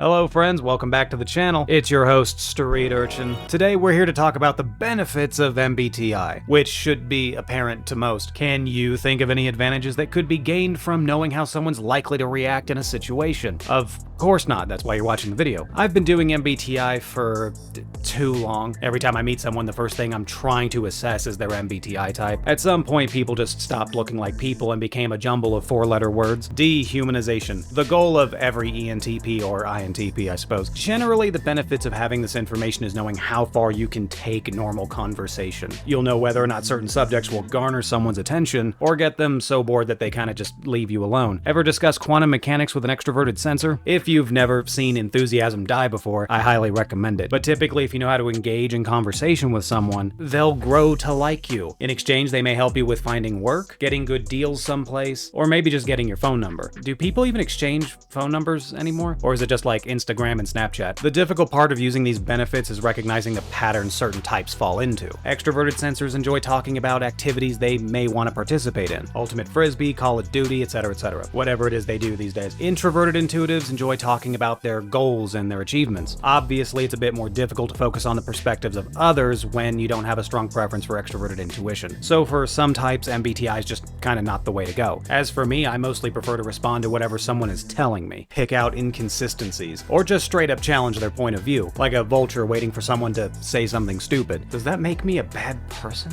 Hello friends, welcome back to the channel. It's your host, Street Urchin. Today we're here to talk about the benefits of MBTI, which should be apparent to most. Can you think of any advantages that could be gained from knowing how someone's likely to react in a situation? Of course not, that's why you're watching the video. I've been doing MBTI for too long. Every time I meet someone, the first thing I'm trying to assess is their MBTI type. At some point, people just stopped looking like people and became a jumble of four-letter words. Dehumanization, the goal of every ENTP or INTP, I suppose. Generally, the benefits of having this information is knowing how far you can take normal conversation. You'll know whether or not certain subjects will garner someone's attention or get them so bored that they kind of just leave you alone. Ever discuss quantum mechanics with an extroverted sensor? If you've never seen enthusiasm die before, I highly recommend it. But typically, if you know how to engage in conversation with someone, they'll grow to like you. In exchange, they may help you with finding work, getting good deals someplace, or maybe just getting your phone number. Do people even exchange phone numbers anymore? Or is it just like Instagram and Snapchat? The difficult part of using these benefits is recognizing the patterns certain types fall into. Extroverted sensors enjoy talking about activities they may want to participate in. Ultimate Frisbee, Call of Duty, etc., etc. Whatever it is they do these days. Introverted intuitives enjoy talking about their goals and their achievements. Obviously, it's a bit more difficult to focus on the perspectives of others when you don't have a strong preference for extroverted intuition. So for some types, MBTI is just kind of not the way to go. As for me, I mostly prefer to respond to whatever someone is telling me, pick out inconsistencies, or just straight up challenge their point of view, like a vulture waiting for someone to say something stupid. Does that make me a bad person?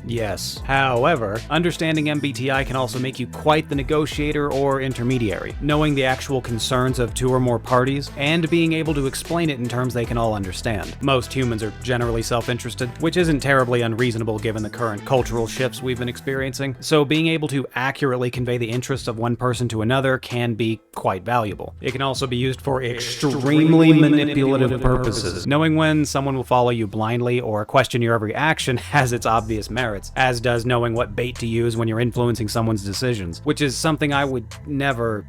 Yes. However, understanding MBTI can also make you quite the negotiator or intermediary, knowing the actual concerns of two or more parties, and being able to explain it in terms they can all understand. Most humans are generally self-interested, which isn't terribly unreasonable given the current cultural shifts we've been experiencing, so being able to accurately convey the interests of one person to another can be quite valuable. It can also be used for extremely manipulative purposes. Knowing when someone will follow you blindly or question your every action has its obvious merits, as does knowing what bait to use when you're influencing someone's decisions, which is something I would never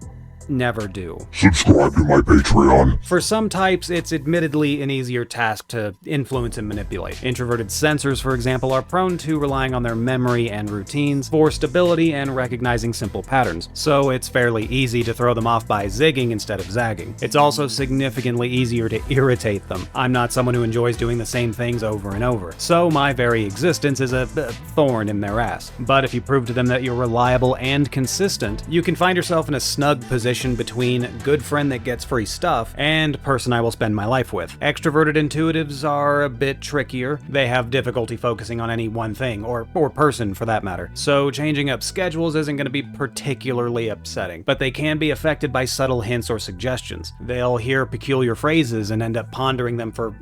do. Subscribe to my Patreon. For some types, it's admittedly an easier task to influence and manipulate. Introverted sensors, for example, are prone to relying on their memory and routines for stability and recognizing simple patterns, so it's fairly easy to throw them off by zigging instead of zagging. It's also significantly easier to irritate them. I'm not someone who enjoys doing the same things over and over, so my very existence is a thorn in their ass. But if you prove to them that you're reliable and consistent, you can find yourself in a snug position between good friend that gets free stuff and person I will spend my life with. Extroverted intuitives are a bit trickier. They have difficulty focusing on any one thing, or person for that matter. So changing up schedules isn't going to be particularly upsetting, but they can be affected by subtle hints or suggestions. They'll hear peculiar phrases and end up pondering them for,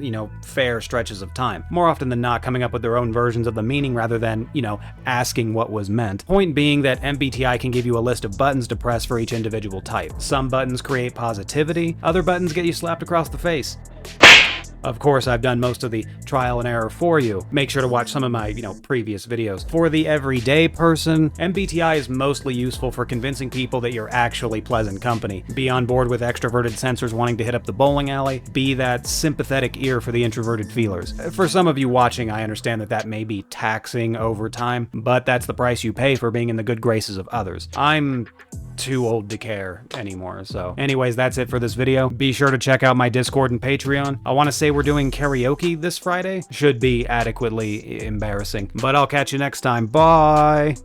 fair stretches of time. More often than not, coming up with their own versions of the meaning rather than, asking what was meant. Point being that MBTI can give you a list of buttons to press for each individual type. Some buttons create positivity, other buttons get you slapped across the face. Of course, I've done most of the trial and error for you. Make sure to watch some of my, previous videos. For the everyday person, MBTI is mostly useful for convincing people that you're actually pleasant company. Be on board with extroverted sensors wanting to hit up the bowling alley. Be that sympathetic ear for the introverted feelers. For some of you watching, I understand that may be taxing over time, but that's the price you pay for being in the good graces of others. I'm too old to care anymore, so. Anyways, that's it for this video. Be sure to check out my Discord and Patreon. I want to say we're doing karaoke this Friday. Should be adequately embarrassing, but I'll catch you next time. Bye!